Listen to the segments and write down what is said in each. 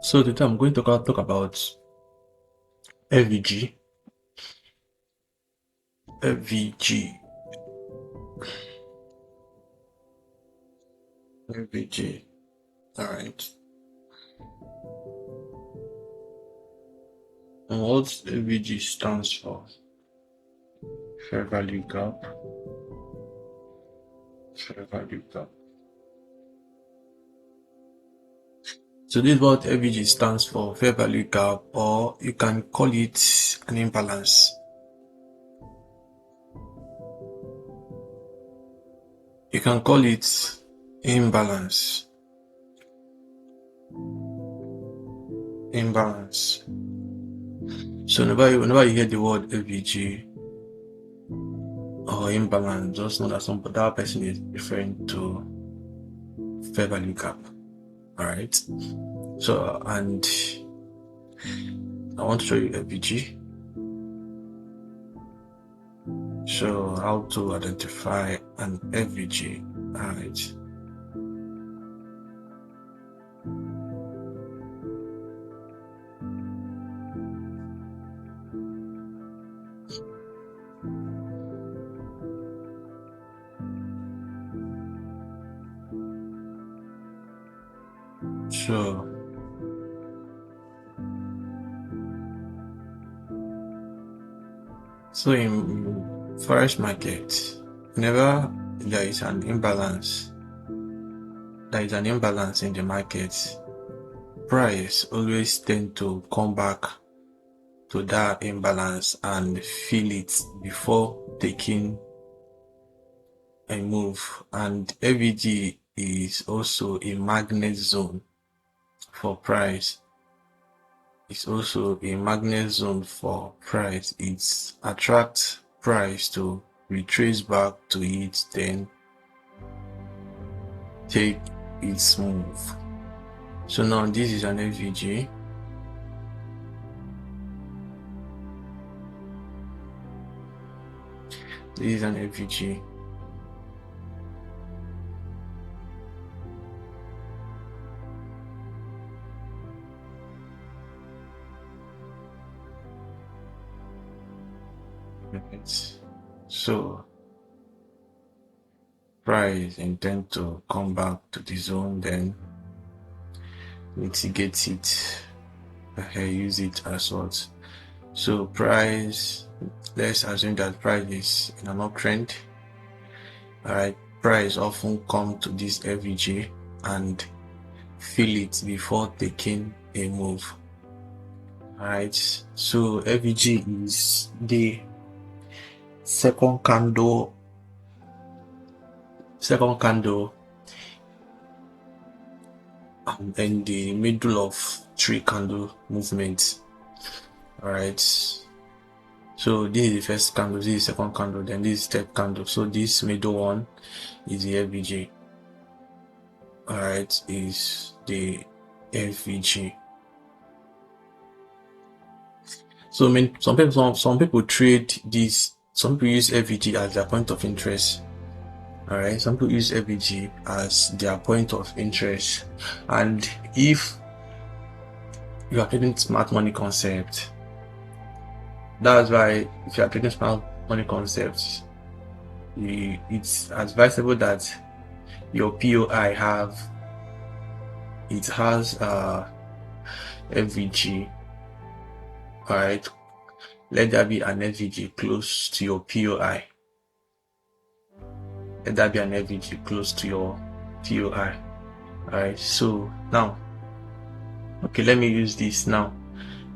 So today I'm going to talk about FVG. FVG. FVG. Alright. And what FVG stands for? Fair value gap. Fair value gap. So this is what FVG stands for, fair value gap, or you can call it an imbalance. You can call it imbalance. Imbalance. So whenever you hear the word FVG or imbalance, just know that that person is referring to fair value gap. Alright. So, and I want to show you FVG. So how to identify an FVG. Alright. So in Forex market, whenever there is an imbalance in the market, price always tend to come back to that imbalance and feel it before taking a move. And FVG is also a magnet zone for price. It's also a magnet zone for price. It attracts price to retrace back to it, then take its move. So now this is an FVG. This is an FVG. So price intend to come back to the zone, then mitigate it, use it as what. So price, let's assume that price is in an uptrend. Alright, price often come to this FVG and feel it before taking a move. Alright, so FVG is the second candle in the middle of three candle movements. Alright, so this is the first candle, this is the second candle, then this is the third candle. So this middle one is the FVG. Alright, is the FVG. So some people trade this. Some people use FVG as their point of interest. Alright, some people use FVG as their point of interest. And if you are trading smart money concept, that's why if you are trading smart money concepts, it's advisable that your POI has FVG. Alright, let there be an FVG close to your POI. Let that be an FVG close to your POI. Alright, so now, okay, let me use this now.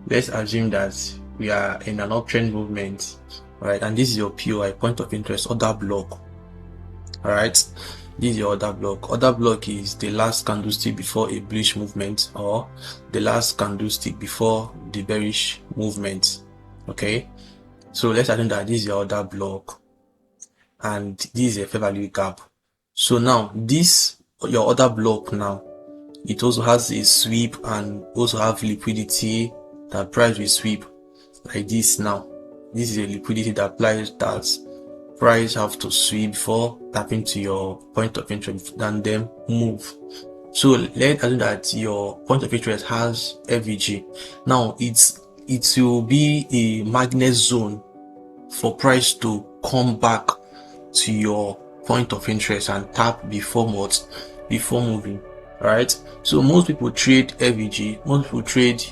Let's assume that we are in an uptrend movement, right? And this is your POI, point of interest, order block. Alright, this is your order block. Order block is the last candlestick before a bullish movement, or the last candlestick before the bearish movement. Okay, so let's assume that this is your order block and this is a fair value gap. So now this, your order block now, it also has a sweep and also have liquidity that price will sweep like this. Now this is a liquidity that applies, that price have to sweep before tapping to your point of interest and then move. So let's assume that your point of interest has FVG. Now it will be a magnet zone for price to come back to your point of interest and tap before moving. All right, so most people trade FVG, most people trade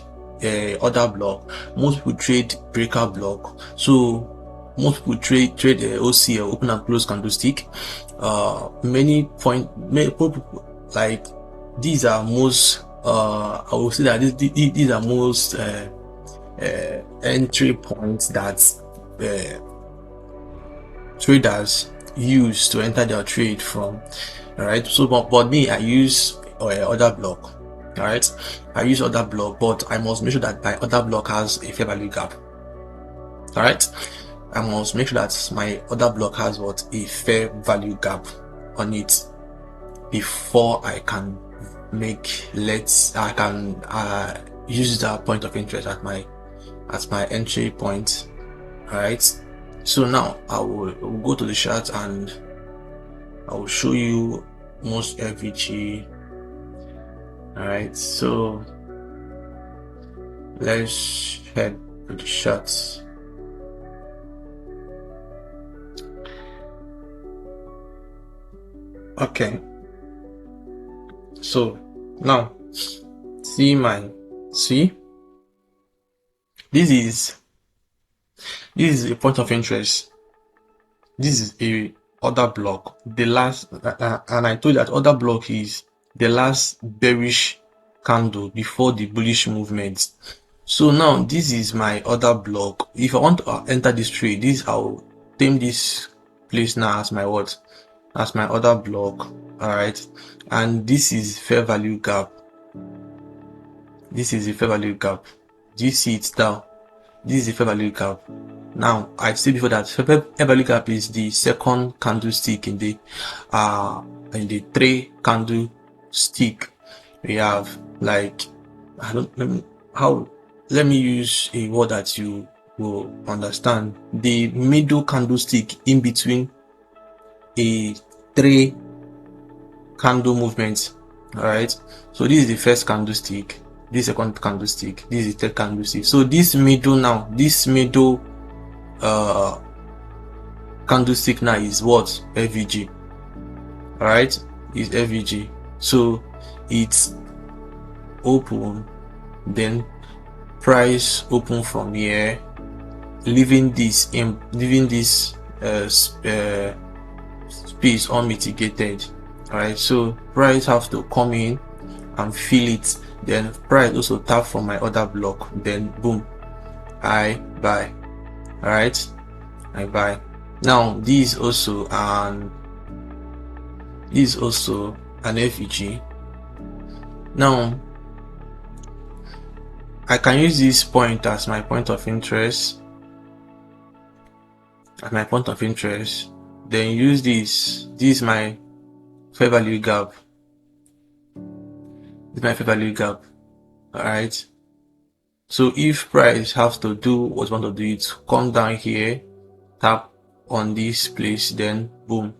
order block, most people trade breaker block. So most people trade OCL, open and close candlestick. Many people, like, these are most I will say that these are most entry points that traders use to enter their trade from. All right, so but me, I use order block. All right, I use order block, but I must make sure that my order block has a fair value gap. All right, I must make sure that my order block has what, a fair value gap on it before I can use that point of interest at my entry point. All right, so now I will go to the chart and I will show you most FVG. All right, so let's head to the charts. Okay, so now see this is a point of interest. This is a order block, the last, and I told you that order block is the last bearish candle before the bullish movement. So now this is my order block. If I want to enter this trade, I'll name this place now as my what, as my order block. All right, and this is fair value gap. This is a fair value gap. Do you see it down? This is a fair value gap. Now I said before that fair value gap is the second candlestick in the 3 candlestick. We have, like, let me use a word that you will understand. The middle candlestick in between a 3 candle movement. All right, so this is the first candlestick, this second candlestick, this is the third candlestick. So this middle candlestick now is what? FVG. All right, is FVG. So it's open, then price open from here, leaving this space unmitigated. All right, so price have to come in and fill it, then price also tap from my order block, then boom, I buy. All right, I buy. Now this is also an FVG. Now I can use this point as my point of interest, then use this is my fair value gap. This is my fair value gap. All right, so if price has to do what want to do, it come down here, tap on this place, then boom,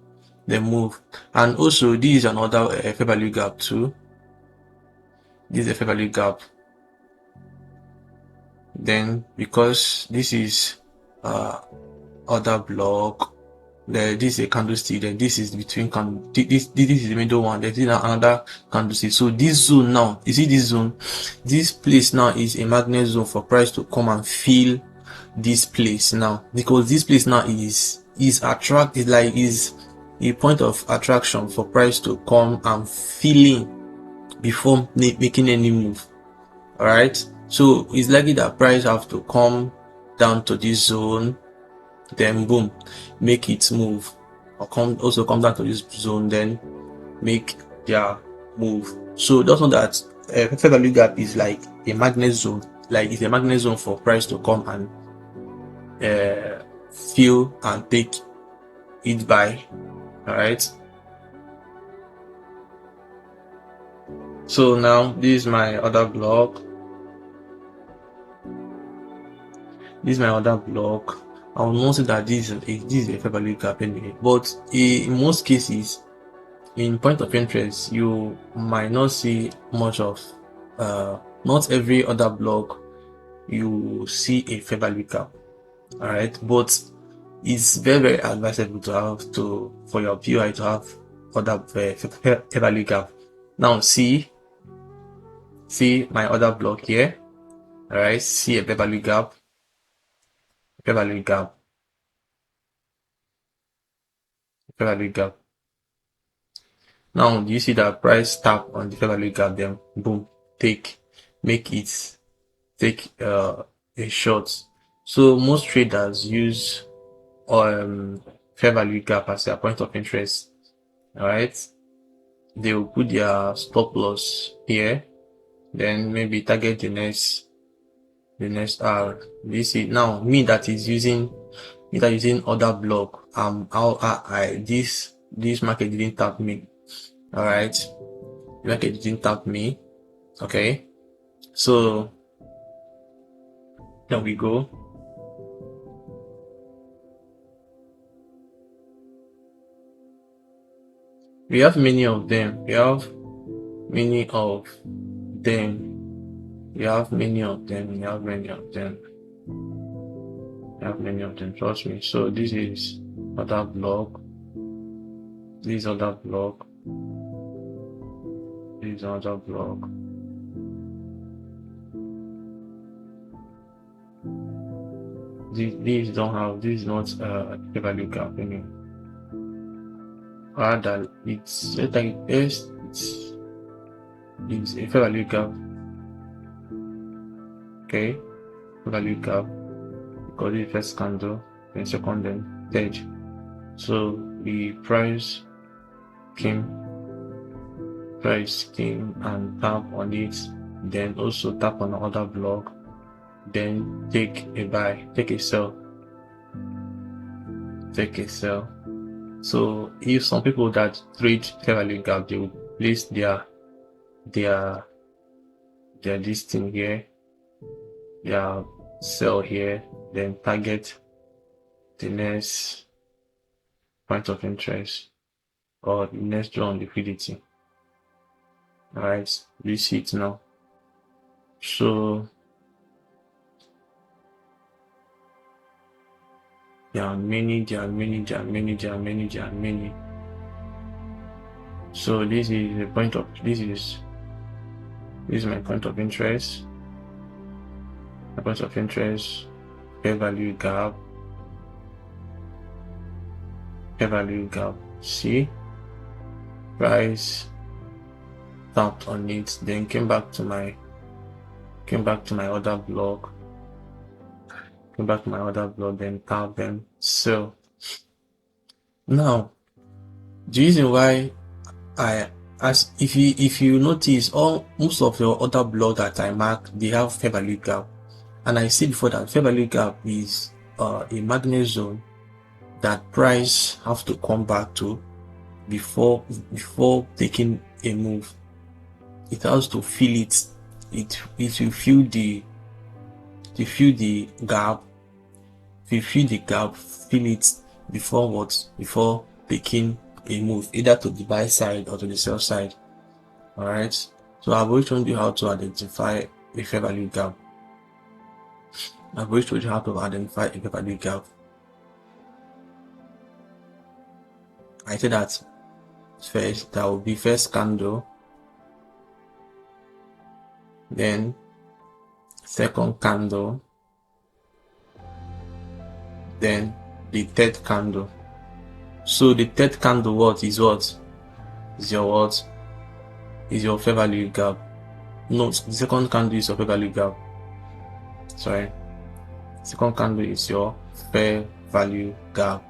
then move. And also this is another fair value gap too. This is a fair value gap. Then because this is order block, this is a candlestick, then this is between this is the middle one, there's another candlestick. So this zone now, you see this zone, this place now is a magnet zone for price to come and fill this place now, because this place now is a point of attraction for price to come and fill in before making any move. All right, so it's likely that price have to come down to this zone, then boom, make it move, or come down to this zone, then make their move. So just know that fair value gap is like a magnet zone, it's a magnet zone for price to come and fill and take it by. All right, so now this is my order block. I will not say that this is a fair value gap anyway, but in most cases in point of interest, you might not see much of not every other block you see a fair value gap. All right, but it's very advisable to have for your POI to have other fair value gap. Now see my other block here. All right, see a fair value gap, fair value gap, fair value gap. Now, do you see that price tap on the fair value gap? Then boom, take a short. So most traders use fair value gap as their point of interest. All right, they will put their stop loss here, then maybe target the next hour. This is now me that is using other block. This market didn't tap me. All right, the market didn't tap me. Okay, so there we go. We have many of them. We have many of them. Trust me. So this is other block. This is other block. This is another block. These don't have. This is not a value gap anymore. Rather, it's a fair value gap. Okay, value gap. Because the first candle, then second, then third. So the price came and tap on it, then also tap on another block, then take a buy, take a sell. So if some people that trade fair value gap, they will place their this thing here, their sell here, then target the next point of interest or the next draw on liquidity. All right, we see it now. So there are many. So this is the point of this is my point of interest. My point of interest, fair value gap. See, price tapped on it, then came back to my other block. Then tap, then sell. Now, the reason why if you notice, most of your other block that I mark, they have fair value gap, and I said before that fair value gap is a magnet zone that price have to come back to before taking a move. It has to feel it. It will feel the gap. If you feel the gap, feel it before taking a move, either to the buy side or to the sell side. All right. So I've always shown you how to identify a fair value gap. I said that first, that will be first candle, then second candle, then the third candle. So the third candle is your fair value gap. No, the second candle is your fair value gap. Sorry, second candle is your fair value gap.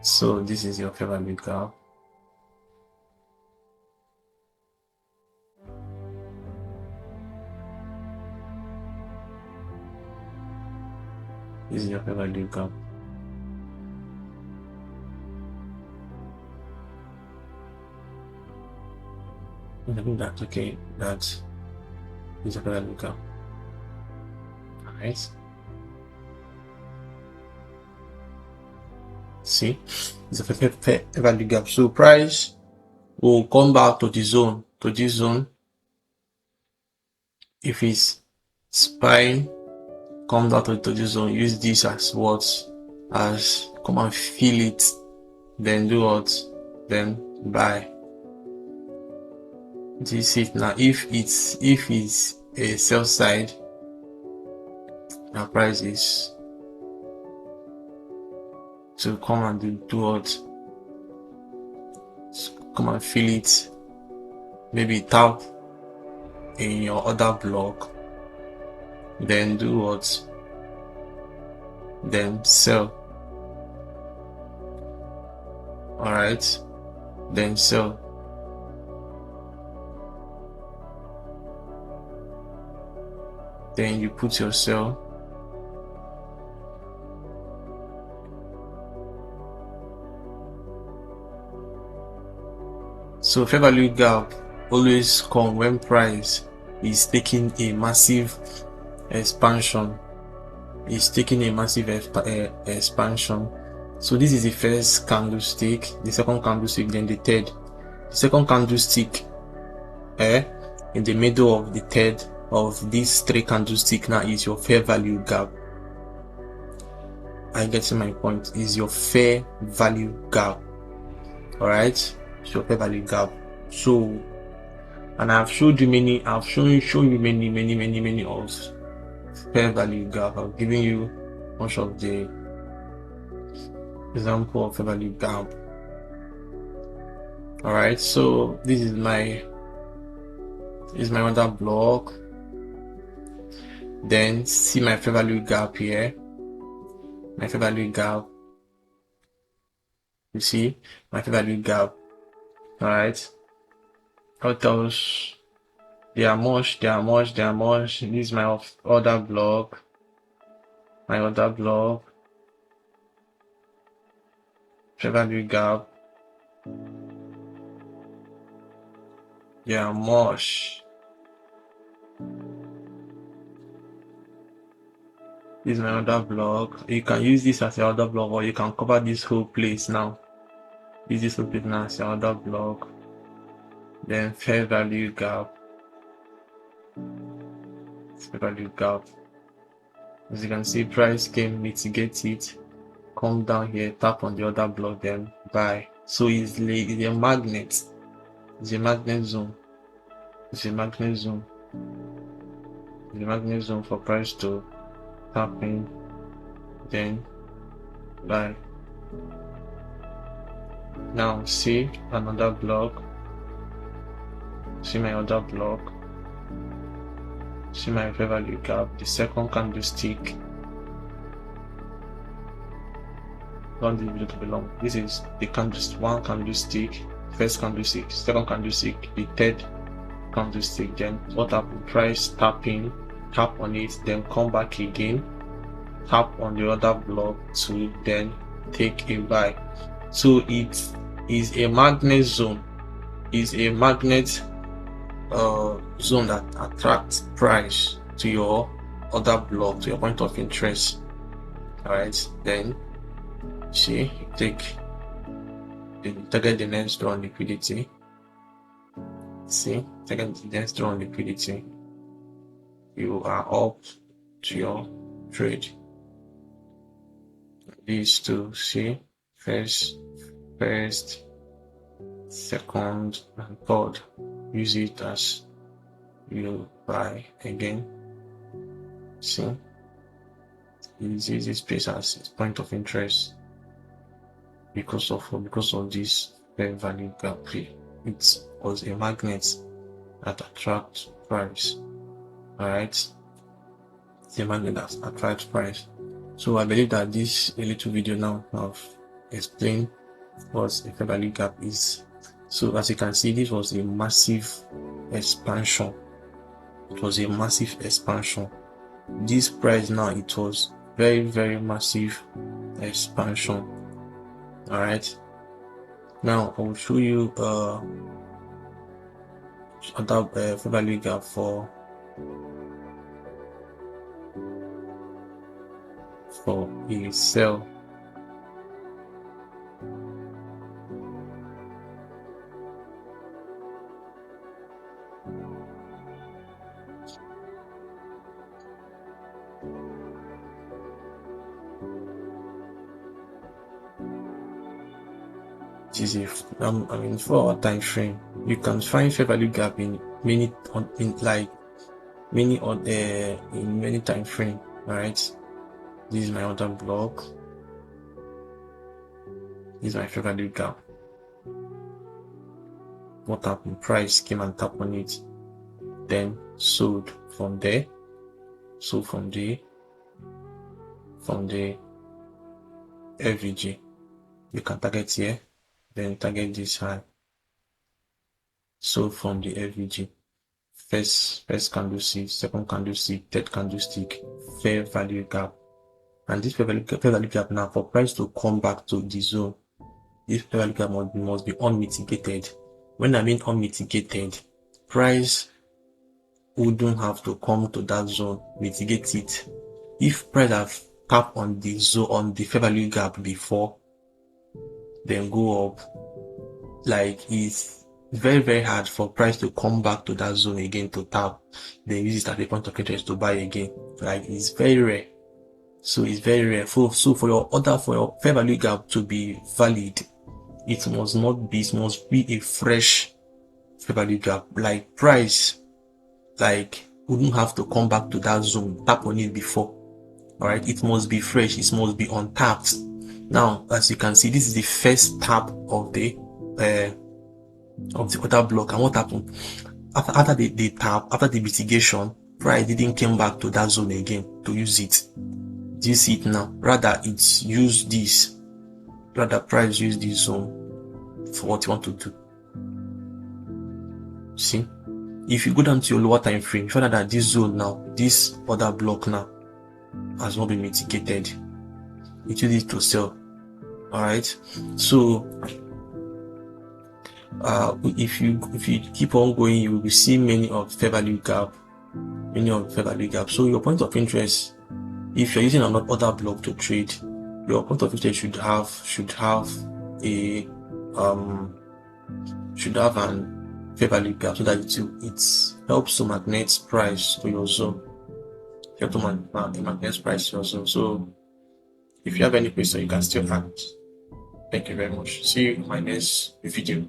So this is your fair value gap. This is your fair value gap. I think that's okay. That is a fair value gap. Alright. See, it's a fair value gap. So price will come back to the zone, to this zone. If it's spine, come down to this zone, use this as what? As come and feel it, then do what? Then buy. This is now if it's a sell side, our price is to come and do what? Come and feel it, maybe tap in your other block, then do what? Then sell. Alright, then sell. Then you put your sell. So fair value gap always come when price is taking a massive expansion. It's taking a massive expansion. So this is the first candlestick, the second candlestick, then the third. The second candlestick in the middle of the third of these three candlestick now is your fair value gap. I get to my point. Is your fair value gap. Alright, so fair value gap. So, and I've showed you many, I've shown you many of fair value gap. I've given you much of the example of fair value gap. Alright, so this is my other block. Then see my fair value gap here. My fair value gap. You see my fair value gap. Alright. What else? They are much. This is my other block. Fair value gap. They are much. This is my other block. You can use this as your other block, or you can cover this whole place now. Use this whole place now as your other block. Then fair value gap. Fair value gap. As you can see, price came, mitigate it, come down here, tap on the other block, then buy. So it's a magnet. It's a magnet zone. It's a magnet zone. It's a magnet zone for price to tap in, then buy. Now see another block. See my other block. See my fair value gap. The second candlestick. Don't leave it belong. This is the candlestick. One candlestick. First candlestick. Second candlestick. The third candlestick. Then what happened? Price tapping. Tap on it. Then come back again. Tap on the other block to then take a buy. So it is a magnet zone. Is a magnet zone that attracts price to your other block, to your point of interest. Alright, then see, target the next draw on liquidity. See, target the next draw on liquidity. You are up to your trade. These two, see, first, second, and third. Use it as you buy again. See, use this place as its point of interest because of this fair value gap. It was a magnet that attracts price. Alright, it's a magnet that attracts price. So I believe that this little video now have explained what a fair value gap is. So as you can see, this was a massive expansion. It was a massive expansion. This price now, it was very massive expansion. Alright, now I will show you other fair value gap for a sell. it is a 4-hour time frame. You can find fair value gap in many time frame. All right, this is my order block. This is my fair value gap. What happened? Price came and tapped on it, then sold from there. So from the FVG, you can target here, then target this high. So from the FVG, first candlestick, second candlestick, third candlestick, fair value gap. And this fair value gap now, for price to come back to the zone, this fair value gap must be unmitigated. When I mean unmitigated, price wouldn't have to come to that zone, mitigate it. If price have tapped on the zone, on the fair value gap before, then go up, like it's very, very hard for price to come back to that zone again to tap, then use it at the point of interest to buy again. Like it's very rare. So it's very rare. So for your fair value gap to be valid, it must be a fresh fair value gap. Like price, wouldn't have to come back to that zone, tap on it before. All right, it must be fresh. It must be untapped. Now, as you can see, this is the first tap of the order block. And what happened after the tap, after the mitigation, price didn't come back to that zone again to use it. Do you see it now? Rather, it's used this. Rather, price use this zone for what you want to do. See, if you go down to your lower time frame, you find out that this zone now, this order block now, has not been mitigated. It uses it to sell. All right. So, if you keep on going, you will see many of fair value gap. So your point of interest, if you're using another order block to trade, your point of interest should have an fair value gap, so that it helps to magnet price to your zone. You have to magnet price to your zone. So if you have any question, you can still ask. Thank you very much. See you in my next video.